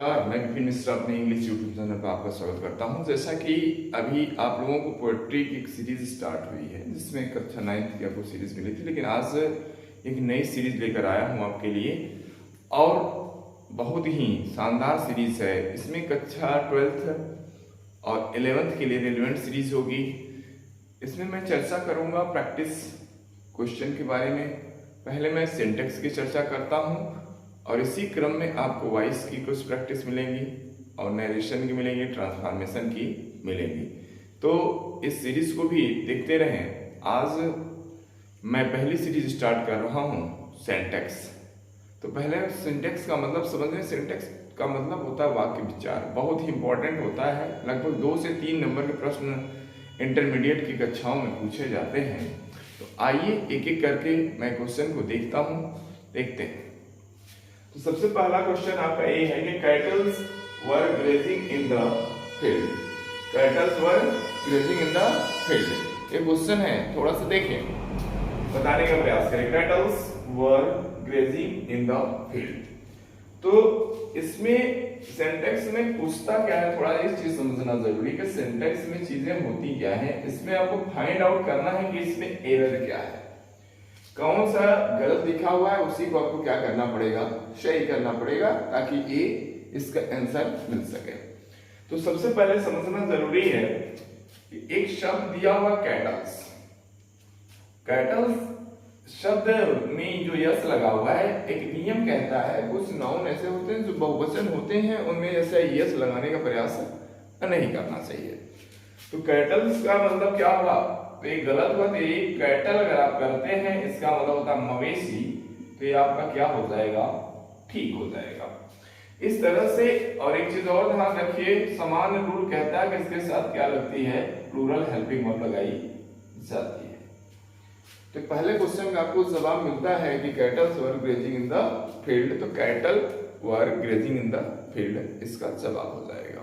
मैं विपिन मिश्रा अपने English YouTube channel पर आपका स्वागत करता हूं। जैसा कि अभी आप लोगों को पोएट्री की एक सीरीज स्टार्ट हुई है जिसमें कक्षा 9th की आपको सीरीज मिली थी, लेकिन आज एक नई सीरीज लेकर आया हूं आपके लिए और बहुत ही शानदार सीरीज है। इसमें कक्षा 12th और 11th के लिए रिलेवेंट सीरीज होगी। इसमें मैं चर्चा करूँगा प्रैक्टिस क्वेश्चन के बारे में। पहले मैं सिंटेक्स की चर्चा करता हूँ और इसी क्रम में आपको वॉइस की कुछ प्रैक्टिस मिलेंगी और नरेशन की मिलेंगी, ट्रांसफॉर्मेशन की मिलेंगी। तो इस सीरीज को भी देखते रहें। आज मैं पहली सीरीज स्टार्ट कर रहा हूँ सिंटेक्स। तो पहले सिंटेक्स का मतलब समझें। सिंटेक्स का मतलब होता है वाक्य विचार, बहुत ही इंपॉर्टेंट होता है। लगभग 2 से 3 नंबर के प्रश्न इंटरमीडिएट की कक्षाओं में पूछे जाते हैं। तो आइए एक एक करके मैं क्वेश्चन को देखते हैं। तो सबसे पहला क्वेश्चन आपका ये है कि cattles were grazing in the field. Kettles were grazing in the field, ये क्वेश्चन है, थोड़ा सा देखें, बताने का प्रयास करें। Kettles were grazing in the field, तो इसमें सिंटेक्स में पूछता क्या है, थोड़ा इस चीज समझना जरूरी है कि सिंटेक्स में चीजें होती क्या है। इसमें आपको फाइंड आउट करना है कि इसमें एरर क्या है, कौन सा गलत लिखा हुआ है, उसी को आपको क्या करना पड़ेगा, सही करना पड़ेगा, ताकि ए इसका आंसर मिल सके। तो सबसे पहले समझना जरूरी है कि एक शब्द दिया हुआ कैटल्स। कैटल्स शब्द में जो यस लगा हुआ है, एक नियम कहता है कुछ नाउन ऐसे होते हैं जो बहुवचन होते हैं, उनमें ऐसा यस लगाने का प्रयास नहीं करना चाहिए। तो कैटल्स का मतलब क्या हुआ, तो ये गलत हुआ। तो ये कैटल अगर आप करते हैं इसका मतलब होता है मवेशी, तो ये आपका क्या हो जाएगा, ठीक हो जाएगा इस तरह से। और एक चीज और ध्यान रखिए, समान रूल कहता है कि इसके साथ क्या लगती है, प्लूरल हेल्पिंग वर्ब लगाई जाती है। तो पहले क्वेश्चन का आपको जवाब मिलता है कि cattles were grazing in the field, तो cattle were grazing in the field इसका जवाब हो जाएगा।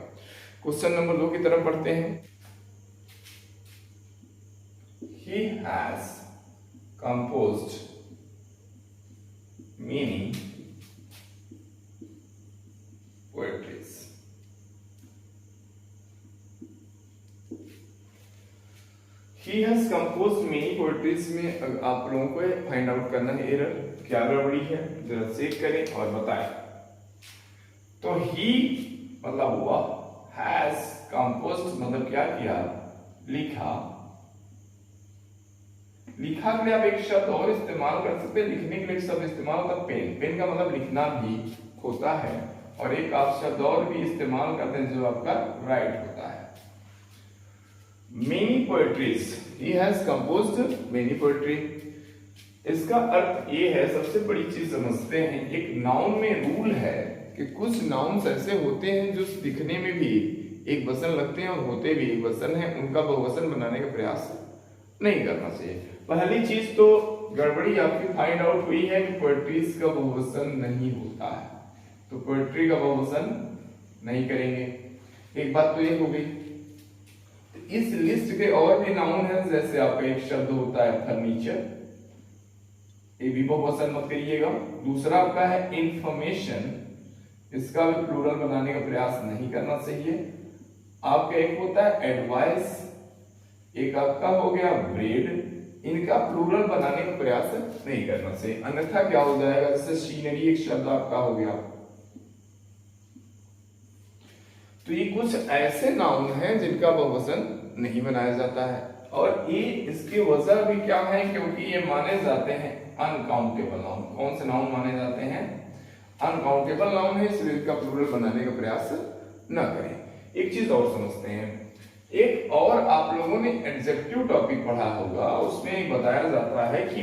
क्वेश्चन नंबर 2 की तरफ बढ़ते हैं। He has composed many poetries. He has composed many poetries में आप लोगों को फाइंड आउट करना है एरर क्या गड़बड़ी है, जरा चेक करें और बताएं। तो he मतलब हुआ, has composed मतलब क्या किया, लिखा। लिखा के लिए आप एक शब्द और इस्तेमाल कर सकते हैं, लिखने के लिए एक शब्द इस्तेमाल होता है पेन। पेन का मतलब लिखना भी होता है, और एक आप शब्द और भी इस्तेमाल करते हैं जो आपका राइट होता है। Many poetries, he has composed many poetry. इसका अर्थ ये है, सबसे बड़ी चीज समझते हैं, एक नाउन में रूल है कि कुछ नाउन्स ऐसे होते हैं जो दिखने में भी एक वचन लगते हैं और होते भी एक वचन है, उनका बहुवचन बनाने का प्रयास नहीं करना चाहिए। पहली चीज तो गड़बड़ी आपकी फाइंड आउट हुई है कि पोएट्रीज का बहुवचन नहीं होता है, तो पोएट्री का बहुवचन नहीं करेंगे। एक बात तो ये हो गई। तो इस लिस्ट के और भी नाउन है, जैसे आपका एक शब्द होता है फर्नीचर, ये भी बहुवचन मत करिएगा। दूसरा आपका है इंफॉर्मेशन, इसका भी प्लूरल बनाने का प्रयास नहीं करना चाहिए। आपका एक होता है एडवाइस, एक आपका हो गया ब्रेड, इनका प्लूरल बनाने का प्रयास नहीं करना चाहिए, अन्यथा क्या हो जाएगा, जैसे सीनरी एक शब्द आपका हो गया। तो ये कुछ ऐसे नाउन हैं जिनका बहुवचन नहीं बनाया जाता है, और ये इसकी वजह भी क्या है, क्योंकि ये माने जाते हैं अनकाउंटेबल नाउन। कौन से नाउन माने जाते हैं, अनकाउंटेबल नाउन है, इसलिए इसका प्लूरल बनाने का प्रयास न करें। एक चीज और समझते हैं, एक और आप लोगों ने एडजेक्टिव टॉपिक पढ़ा होगा, उसमें बताया जाता है कि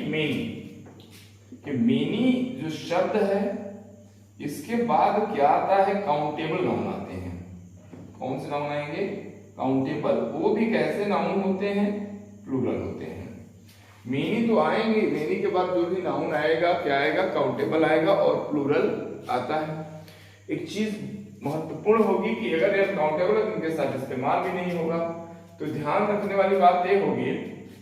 मेनी जो शब्द है इसके बाद क्या आता है, काउंटेबल नाउन आते हैं। कौन से नाउन आएंगे, काउंटेबल। वो भी कैसे नाउन होते हैं, प्लूरल होते हैं। मेनी तो आएंगे, मेनी के बाद जो भी नाउन आएगा क्या आएगा, काउंटेबल आएगा और प्लूरल आता है। एक चीज महत्वपूर्ण होगी कि अगर यह काउंटेबल है इनके साथ इस्तेमाल भी नहीं होगा। तो ध्यान रखने वाली बात यह होगी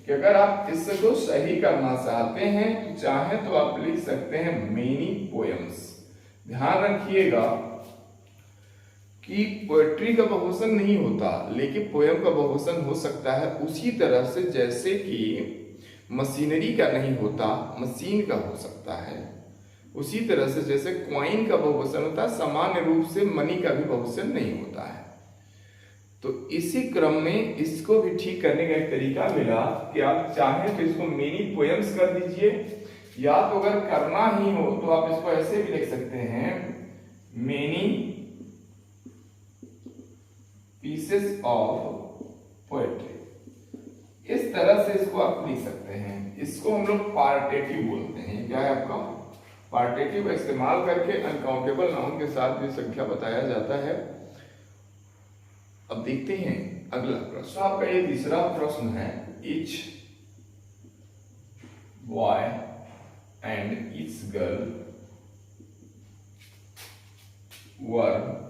कि अगर आप इसको सही करना चाहते हैं तो चाहे तो आप लिख सकते हैं मेनी पोएम्स। ध्यान रखिएगा कि पोएट्री का बहुवचन नहीं होता, लेकिन पोयम का बहुवचन हो सकता है। उसी तरह से जैसे कि मशीनरी का नहीं होता, मशीन का हो सकता है, उसी तरह से जैसे क्वाइन का बहुवचन होता है, सामान्य रूप से मनी का भी बहुवचन नहीं होता है। तो इसी क्रम में इसको भी ठीक करने का एक तरीका मिला कि आप चाहें तो इसको मिनी पोएम्स कर दीजिए, या तो अगर करना ही हो तो आप इसको ऐसे भी लिख सकते हैं, मेनी पीसेस ऑफ पोएट्री। इस तरह से इसको आप लिख सकते हैं। इसको हम लोग पार्टेटिव बोलते हैं। क्या है आपका? पार्टेटिव का इस्तेमाल करके अनकाउंटेबल नाउन के साथ भी संख्या बताया जाता है। अब देखते हैं अगला प्रश्न। आपका ये तीसरा प्रश्न है, each boy and each girl were,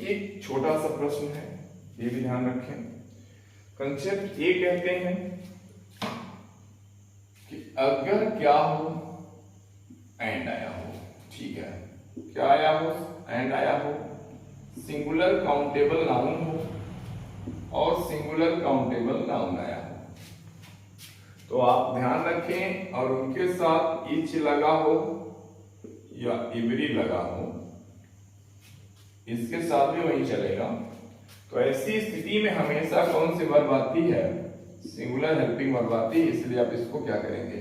एक छोटा सा प्रश्न है, ये भी ध्यान रखें। कंसेप्ट ये कहते हैं कि अगर क्या हो, एंड आया हो, ठीक है, क्या आया हो, एंड आया हो, सिंगुलर काउंटेबल नाउन हो और सिंगुलर काउंटेबल नाउन आया हो, तो आप ध्यान रखें और उनके साथ ईच लगा हो या एवरी लगा हो, इसके साथ भी वही चलेगा। तो ऐसी स्थिति में हमेशा कौन सी वर्ब आती है? सिंगुलर हेल्पिंग वर्ब आती है। इसलिए आप इसको क्या करेंगे?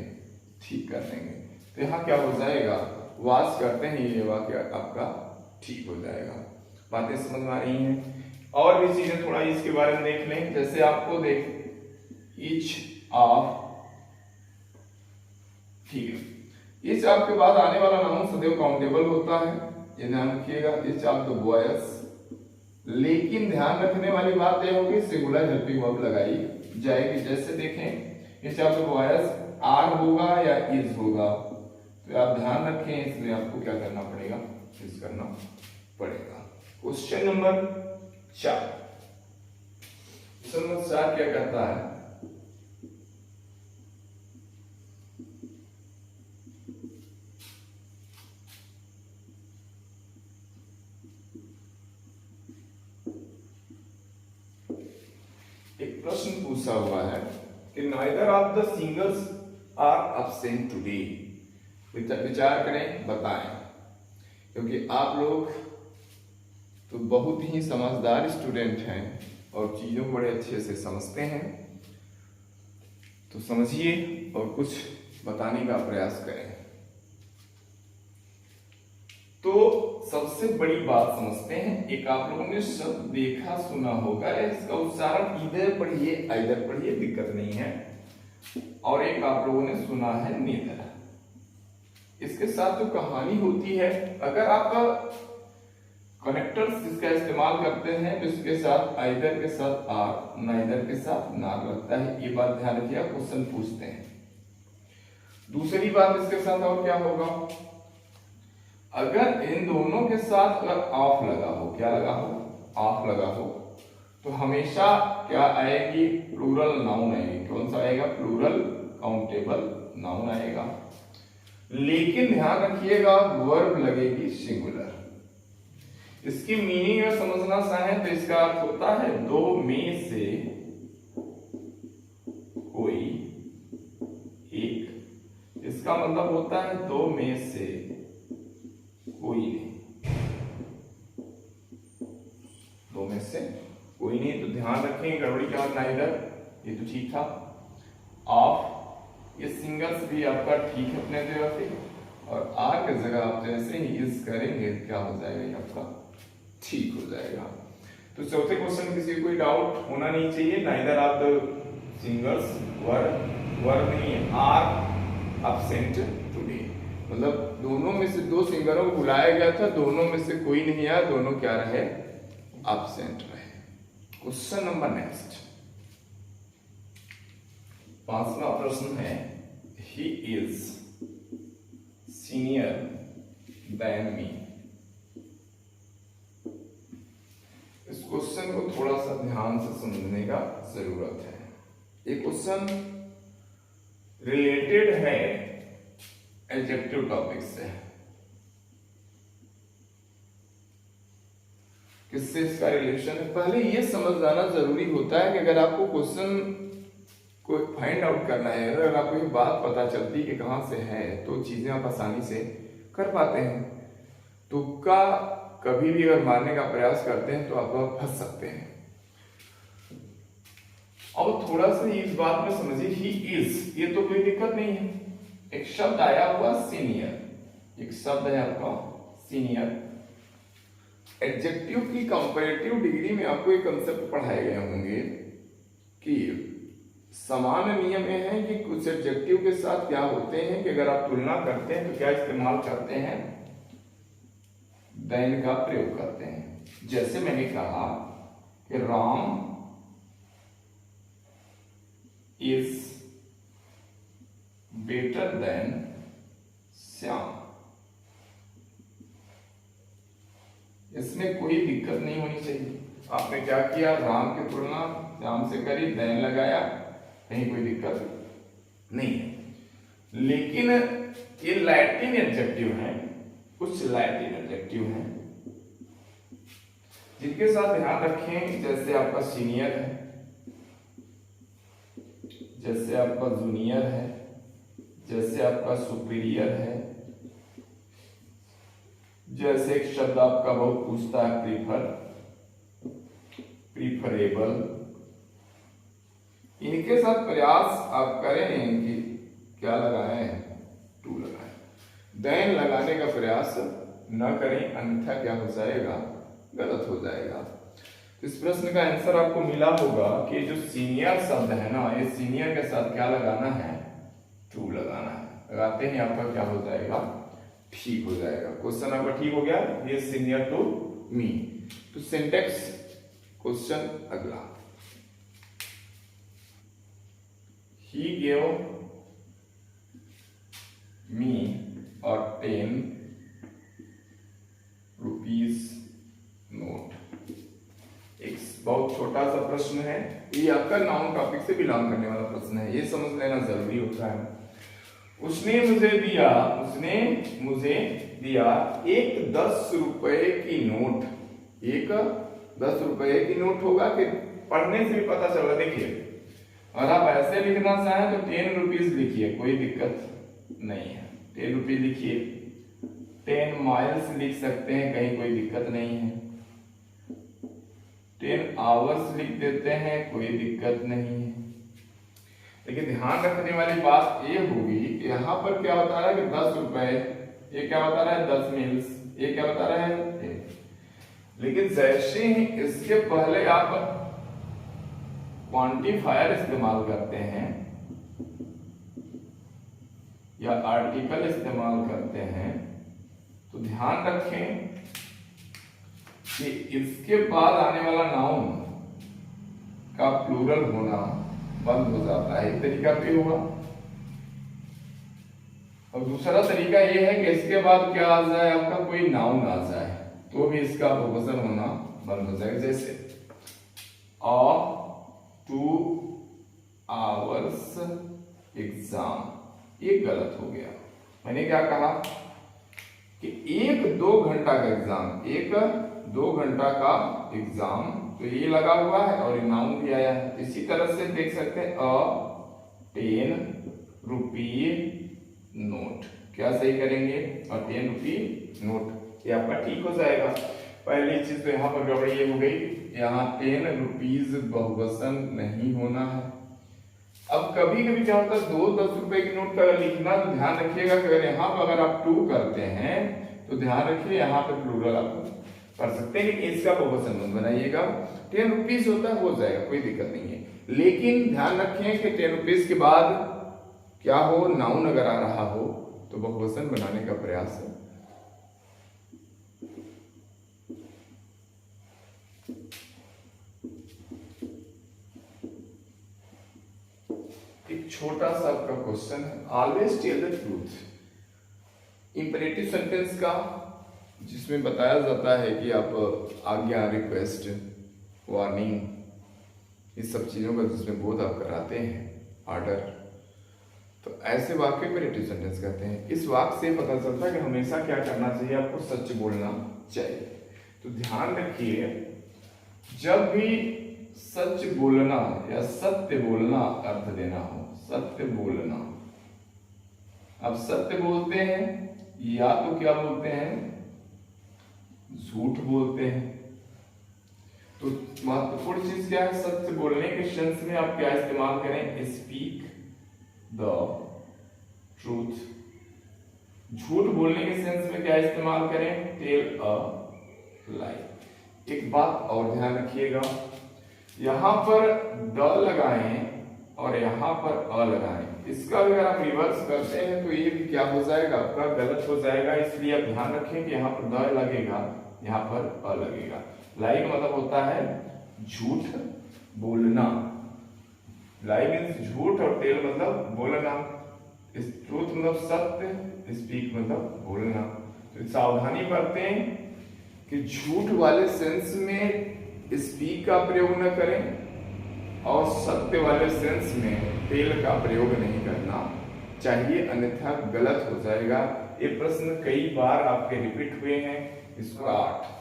ठीक कर देंगे। तो यहाँ क्या हो जाएगा? वास करते हैं, ये वाक्य आपका ठीक हो जाएगा। बातें समझ में आ रही हैं? और भी चीजें थोड़ा इसके बारे में देख लें। जैसे आपको देख ईच ऑफ, ठीक है, ईच ऑफ के बाद आने वाला नाउन सदैव काउंटेबल होता है, ये ध्यान रखिएगा। ईच ऑफ द बॉयज, लेकिन ध्यान रखने वाली बात यह होगी सिंगुलर हेल्पिंग वर्ब लगाई जाएगी। जैसे देखें each of the boys are होगा या इज होगा, तो आप ध्यान रखें, इसलिए आपको क्या करना पड़ेगा? इज करना पड़ेगा। Question number 4। क्वेश्चन नंबर 4 क्या कहता है? एक प्रश्न पूछा हुआ है कि neither of the singers are absent today. विचार करें, बताएं, क्योंकि आप लोग तो बहुत ही समझदार स्टूडेंट हैं और चीजों को बड़े अच्छे से समझते हैं, तो समझिए और कुछ बताने का प्रयास करें। तो सबसे बड़ी बात समझते हैं, एक आप लोगों ने शब्द देखा सुना होगा, इसका उच्चारण इधर पढ़िए इधर पढ़िए, दिक्कत नहीं है, और एक आप लोगों ने सुना है नीदर। इसके साथ जो कहानी होती है, अगर आप कनेक्टर्स इसका इस्तेमाल करते हैं तो इसके साथ आइदर के साथ आर, नाइदर के साथ नार लगता है। ये बात ध्यान रखिए, क्वेश्चन पूछते हैं। दूसरी बात इसके साथ और क्या होगा? अगर इन दोनों के साथ अगर ऑफ लगा हो, क्या लगा हो? ऑफ लगा हो, तो हमेशा क्या आएगी? प्लूरल नाउन आएगी। कौन सा आएगा? प्लूरल काउंटेबल नाउन आएगा। लेकिन ध्यान रखिएगा, वर्ब लगेगी सिंगुलर। इसकी मीनिंग अगर समझना चाहें तो इसका अर्थ होता है दो में से कोई एक। इसका मतलब होता है दो में से कोई नहीं, दो में से कोई नहीं। तो ध्यान रखें, गड़बड़ी क्या? नाइदर, ये तो ठीक था। ऑफ, ये सिंगल्स भी आपका ठीक है अपने जगह पे, और आर की जगह आप जैसे ही इज करेंगे क्या हो जाएगा? ये आपका ठीक हो जाएगा। तो चौथे क्वेश्चन किसी को कोई डाउट होना नहीं चाहिए। नाइदर ऑफ द सिंगल्स वर नहीं है, आर एब्सेंट टुडे, मतलब दोनों में से दो सिंगरों को बुलाया गया था, दोनों में से कोई नहीं आया, दोनों क्या रहे? एब्सेंट रहे। क्वेश्चन नंबर नेक्स्ट, 5वां प्रश्न है, he is senior than me. इस क्वेश्चन को थोड़ा सा ध्यान से समझने का जरूरत है। ये क्वेश्चन रिलेटेड है एडजेक्टिव टॉपिक से। किससे इसका रिलेशन है। पहले ये समझ जाना जरूरी होता है कि अगर आपको क्वेश्चन को फाइंड आउट करना है, अगर आपको ये बात पता चलती कि कहाँ से है, तो चीजें आप आसानी से कर पाते हैं। तुक्का कभी भी अगर मारने का प्रयास करते हैं तो आप फंस सकते हैं। और थोड़ा सा इस बात में समझिए, ही इज, ये तो कोई दिक्कत नहीं है। एक शब्द आया हुआ सीनियर, एक शब्द है आपका सीनियर। एडजेक्टिव की कंपैरेटिव डिग्री में आपको एक कंसेप्ट पढ़ाए गए होंगे कि समान नियम ये है कि कुछ एडजेक्टिव के साथ क्या होते हैं कि अगर आप तुलना करते हैं तो क्या इस्तेमाल करते हैं, देन का प्रयोग करते हैं। जैसे मैंने कहा कि Ram is better than Shyam, इसमें कोई दिक्कत नहीं होनी चाहिए। आपने क्या किया, राम की तुलना श्याम से करी, देन लगाया, कहीं कोई दिक्कत नहीं है। लेकिन ये लैटिन एडजेक्टिव है, कुछ लैटिन एडजेक्टिव हैं जिनके साथ ध्यान रखें, जैसे आपका सीनियर है, जैसे आपका जूनियर है, जैसे आपका सुपीरियर है, जैसे एक शब्द आपका बहुत पूछता है प्रीफर, प्रीफरेबल। इनके साथ प्रयास आप करें कि क्या लगाएं, टू लगाएं। देन लगाने का प्रयास न करें, अन्यथा क्या हो जाएगा, गलत हो जाएगा। इस प्रश्न का आंसर आपको मिला होगा कि जो सीनियर शब्द है ना, ये सीनियर के साथ क्या लगाना है, टू लगाना है। लगाते हैं आपका क्या हो जाएगा, ठीक हो जाएगा। क्वेश्चन आपका ठीक हो गया, ये सीनियर टू मी। तो सिंटेक्स क्वेश्चन अगला, ही गेव मी और 10 रुपीज नोट। एक बहुत छोटा सा प्रश्न है, ये आपका नाउन टॉपिक से बिलोंग करने वाला प्रश्न है, ये समझ लेना जरूरी होता है। उसने मुझे दिया एक 10 रुपए की नोट। एक 10 रुपए की नोट होगा कि पढ़ने से भी पता चला। देखिए, और आप ऐसे लिखना चाहें तो 10 रुपीज लिखिए, कोई दिक्कत नहीं है। 10 रुपीज लिखिए, 10 माइल्स लिख सकते हैं, कहीं कोई दिक्कत नहीं है। 10 आवर्स लिख देते हैं, कोई दिक्कत नहीं है। लेकिन ध्यान रखने वाली बात ये होगी कि यहाँ पर क्या बता रहा है कि 10 रुपए, ये क्या बता रहा है 10 मील्स, ये क्या बता रहा है। लेकिन जैसे ही इसके पहले आप क्वांटिफायर इस्तेमाल करते हैं या आर्टिकल इस्तेमाल करते हैं, तो ध्यान रखें कि इसके बाद आने वाला नाउन का प्लूरल होना बंद हो जाता है। एक तरीका तो हुआ, और दूसरा तरीका यह है कि इसके बाद क्या आ जाए, आपका कोई नाउन आ जाए, तो भी इसका बहुवचन होना बंद हो जाएगा। जैसे अ 2 आवर्स एग्जाम, ये गलत हो गया। मैंने क्या कहा कि 1-2 घंटा का एग्जाम, 1-2 घंटा का एग्जाम, तो ये लगा हुआ है और ये नाउन भी आया है। इसी तरह से देख सकते हैं अ 10 रुपये नोट, क्या सही करेंगे, और 10 रुपये नोट, ये आपका ठीक हो जाएगा। पहली चीज तो यहाँ पर गड़बड़ी ये हो गई, यहाँ 10 रुपीज बहुवचन नहीं होना है। अब कभी कभी क्या होता है, 2 10 रुपए की नोट का लिखना, तो ध्यान रखिएगा कि अगर यहाँ पर अगर आप 2 करते हैं तो ध्यान रखिए यहाँ पे प्लूरल आप कर सकते हैं, लेकिन इसका बहुवचन मत बनाइएगा। 10 रुपीज होता है, हो जाएगा, कोई दिक्कत नहीं है। लेकिन ध्यान रखें कि 10 रुपीज के बाद क्या हो, नाउन अगर आ रहा हो तो बहुवचन बनाने का प्रयास है। एक छोटा सा आपका क्वेश्चन है, always tell the truth. Imperative sentence का जिसमें बताया जाता है कि आप आज्ञा, रिक्वेस्ट, वार्निंग, इस सब चीजों का जिसमें बोध आप कराते हैं, ऑर्डर, तो ऐसे वाक्य इंपेरेटिव सेंटेंस कहते हैं। इस वाक्य से पता चलता है कि हमेशा क्या करना चाहिए, आपको सच बोलना चाहिए। तो ध्यान रखिए, जब भी सच बोलना या सत्य बोलना अर्थ देना हो, सत्य बोलना, अब सत्य बोलते हैं या तो क्या बोलते हैं, झूठ बोलते हैं। तो महत्वपूर्ण चीज क्या है, सत्य बोलने के सेंस में आप क्या इस्तेमाल करें, स्पीक द ट्रूथ। झूठ बोलने के सेंस में क्या इस्तेमाल करें, टेल अ लाई। एक बात और ध्यान रखिएगा, यहां पर द लगाएं और यहां पर अ लगाएं, इसका अगर आप रिवर्स करते हैं तो ये भी क्या हो जाएगा, आपका गलत हो जाएगा। इसलिए आप ध्यान रखें कि यहाँ पर द लगेगा, यहाँ पर अ लगेगा। लाई का मतलब होता है झूठ बोलना, लाई मीन्स झूठ और टेल मतलब बोलना, ट्रूथ मतलब सत्य, स्पीक मतलब बोलना। तो सावधानी बरतें कि झूठ वाले सेंस में स्पीक का प्रयोग न करें और सत्य वाले सेंस में टेल का प्रयोग नहीं करना चाहिए, अन्यथा गलत हो जाएगा। ये प्रश्न कई बार आपके रिपीट हुए हैं। इसका 8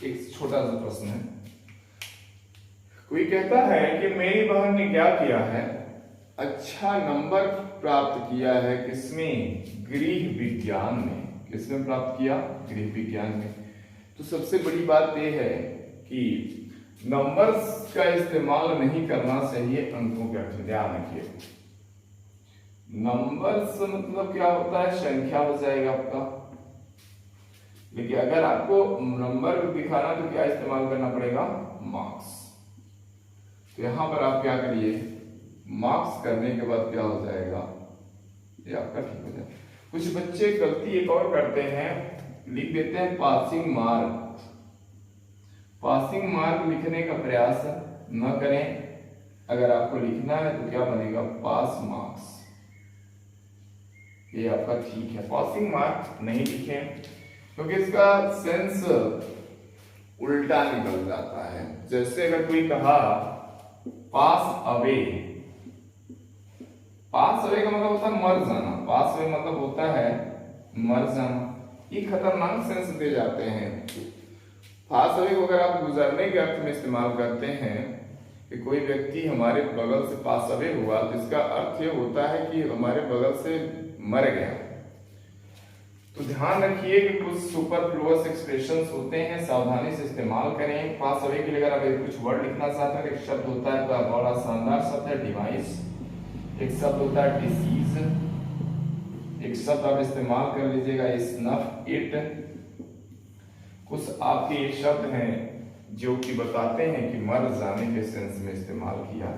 एक छोटा सा प्रश्न है। कोई कहता है कि मेरी बहन ने क्या किया है, अच्छा नंबर प्राप्त किया है, किसमें, गृह विज्ञान में। किसमें प्राप्त किया, गृह विज्ञान में। तो सबसे बड़ी बात यह है कि नंबर्स का इस्तेमाल नहीं करना चाहिए अंकों के अर्थ में, ध्यान रखिए। नंबर्स मतलब क्या होता है, संख्या हो जाएगा आपका। लेकिन अगर आपको नंबर दिखाना तो क्या इस्तेमाल करना पड़ेगा, मार्क्स। तो यहां पर आप क्या करिए, मार्क्स करने के बाद क्या हो जाएगा, ये आपका ठीक हो जाएगा। कुछ बच्चे गलती एक और करते हैं, लिख देते हैं पासिंग मार्क। पासिंग मार्क लिखने का प्रयास न करें। अगर आपको लिखना है तो क्या बनेगा, पास मार्क्स। ये आपका ठीक है, पासिंग मार्क नहीं लिखें क्योंकि इसका सेंस उल्टा निकल जाता है। जैसे अगर कोई कहा पास अवे, पास अवे का मतलब होता है मर जाना, पास अवे मतलब होता है मर जाना। ये खतरनाक सेंस दे जाते हैं। पास अवे को अगर आप गुजरने के अर्थ में इस्तेमाल करते हैं कि कोई व्यक्ति हमारे बगल से पास अवे हुआ, तो इसका अर्थ ये होता है कि हमारे बगल से मर गया। तो ध्यान रखिए कि कुछ सुपरफ्लुअस एक्सप्रेशंस होते हैं, सावधानी से इस्तेमाल करें। पास अवे के लिए अगर आप कुछ वर्ड लिखना चाहते हैं, एक शब्द होता है तो बड़ा शानदार शब्द है डिवाइस, एक शब्द होता है डिसीज, एक शब्द आप इस्तेमाल कर लीजिएगा स्नफ इट। कुछ आपके ये शब्द हैं जो कि बताते हैं कि मर जाने के सेंस में इस्तेमाल किया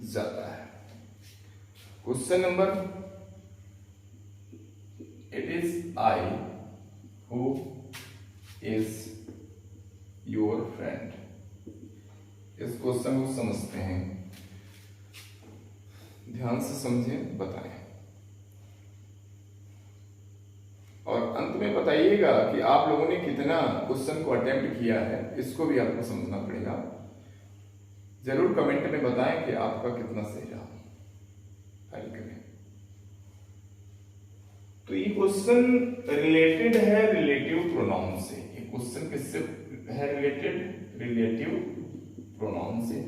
जाता है। Question number, it is I who is your friend. इस क्वेश्चन को समझते हैं, ध्यान से समझें, बताएं और अंत में बताइएगा कि आप लोगों ने कितना क्वेश्चन को अटेम्प्ट किया है। इसको भी आपको समझना पड़ेगा। जरूर कमेंट में बताएं कि आपका कितना सही रहा। फाइल करें। तो ये क्वेश्चन रिलेटेड है रिलेटिव प्रोनाउन से। ये क्वेश्चन किससे है रिलेटेड, रिलेटिव प्रोनाउन से।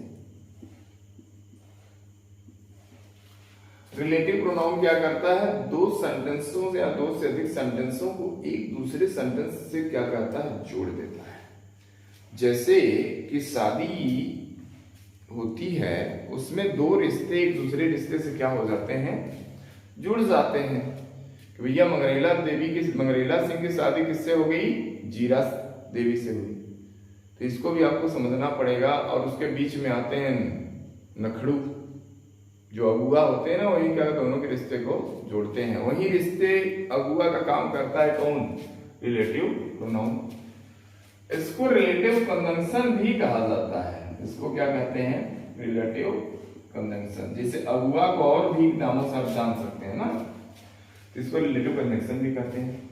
रिलेटिव प्रोनाउन क्या करता है, दो सेंटेंसों या दो से अधिक सेंटेंसों को एक दूसरे सेंटेंस से क्या करता है, जोड़ देता है। जैसे कि शादी होती है, उसमें दो रिश्ते एक दूसरे रिश्ते से क्या हो जाते हैं, जुड़ जाते हैं। कि भैया मंगरेला सिंह की शादी किससे हो गई, जीरा देवी से हुई। तो इसको भी आपको समझना पड़ेगा। और उसके बीच में आते हैं नखड़ू, जो अगुआ होते हैं ना, वही क्या दोनों के रिश्ते को जोड़ते हैं। वही रिश्ते अगुआ का काम करता है कौन, रिलेटिव प्रोनाउन। इसको रिलेटिव कंजंक्शन भी कहा जाता है। इसको क्या कहते हैं, रिलेटिव कंजंक्शन। जैसे अगुआ को और भी नामों से आप जान सकते हैं ना, इसको रिलेटिव कंजंक्शन भी कहते हैं।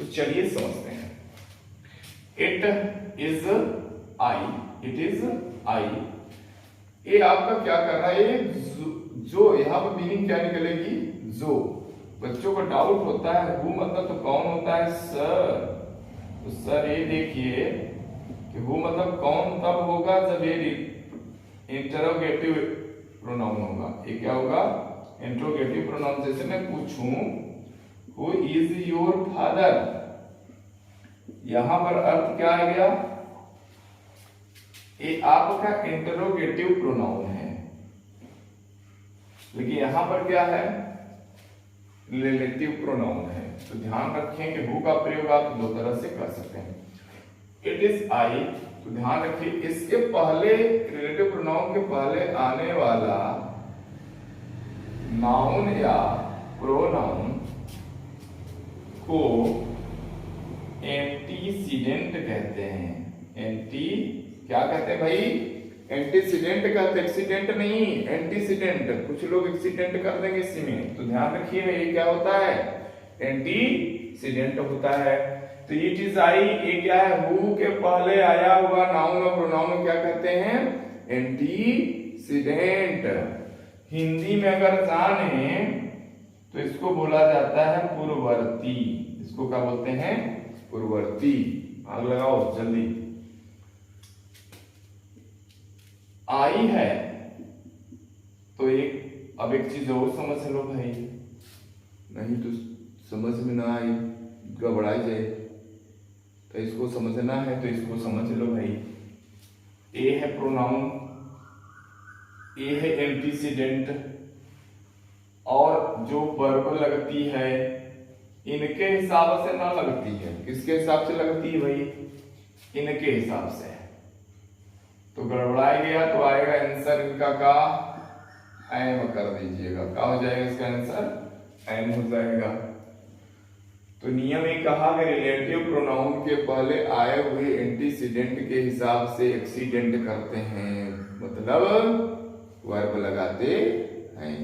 तो चलिए समझते हैं। It is I, it is I, ये आपका क्या कर रहा है, जो यहाँ पर मीनिंग क्या निकलेगी, जो। बच्चों को डाउट होता है हु मतलब तो कौन होता है, सर। तो सर ये देखिए कि हु मतलब कौन तब होगा जब ये इंटरोगेटिव प्रोनाउन होगा। ये क्या होगा, इंटरोगेटिव प्रोनाउन। जैसे मैं पूछूं हु इज योर फादर, यहां पर अर्थ क्या आ गया, ये आपका इंटरोगेटिव प्रोनाउन है, लेकिन यहां पर क्या है, रिलेटिव प्रोनाउन है। तो ध्यान रखें कि हु का प्रयोग आप दो तरह से कर सकते हैं। इट इज आई, तो ध्यान रखिए इसके पहले, रिलेटिव प्रोनाउन के पहले आने वाला नाउन या प्रोनाउन को एंटीसीडेंट कहते हैं। क्या कहते हैं भाई, एंटीसीडेंट कहते, एक्सीडेंट नहीं, एंटीसीडेंट। कुछ लोग एक्सीडेंट कर देंगे इसी में, तो ध्यान रखिए ये क्या होता है, एंटीसीडेंट होता है। तो इट इज आई, ये क्या है, हु के पहले आया हुआ नाउन और प्रोनाउन क्या कहते हैं, एंटीसीडेंट। हिंदी में अगर जाने तो इसको बोला जाता है पूर्ववर्ती। इसको क्या बोलते हैं, पूर्ववर्ती। आग लगाओ जल्दी। आई है तो अब एक चीज और समझ लो भाई, नहीं तो समझ में ना आई, घबराई जाए, तो इसको समझना है तो इसको समझ लो भाई। ए है प्रोनाउन, ए है एंटीसीडेंट, और जो वर्ब लगती है इनके हिसाब से ना लगती है। किसके हिसाब से लगती है भाई, इनके हिसाब से। तो गड़बड़ाया गया तो आएगा आंसर इनका का एम कर दीजिएगा। क्या हो जाएगा इसका आंसर, एम हो जाएगा। तो नियम ये कहा कि रिलेटिव प्रोनाउन के पहले आए हुए एंटीसीडेंट के हिसाब से एक्सीडेंट करते हैं, मतलब वर्ब लगाते हैं।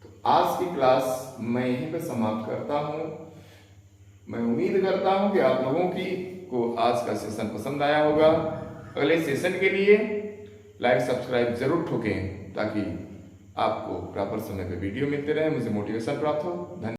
तो आज की क्लास मैं यहीं पे समाप्त करता हूं। मैं उम्मीद करता हूं कि आप लोगों को आज का सेशन पसंद आया होगा। अगले सेशन के लिए लाइक सब्सक्राइब जरूर ठोकें, ताकि आपको प्रॉपर समय पे वीडियो मिलते रहे, मुझे मोटिवेशन प्राप्त हो। धन्यवाद।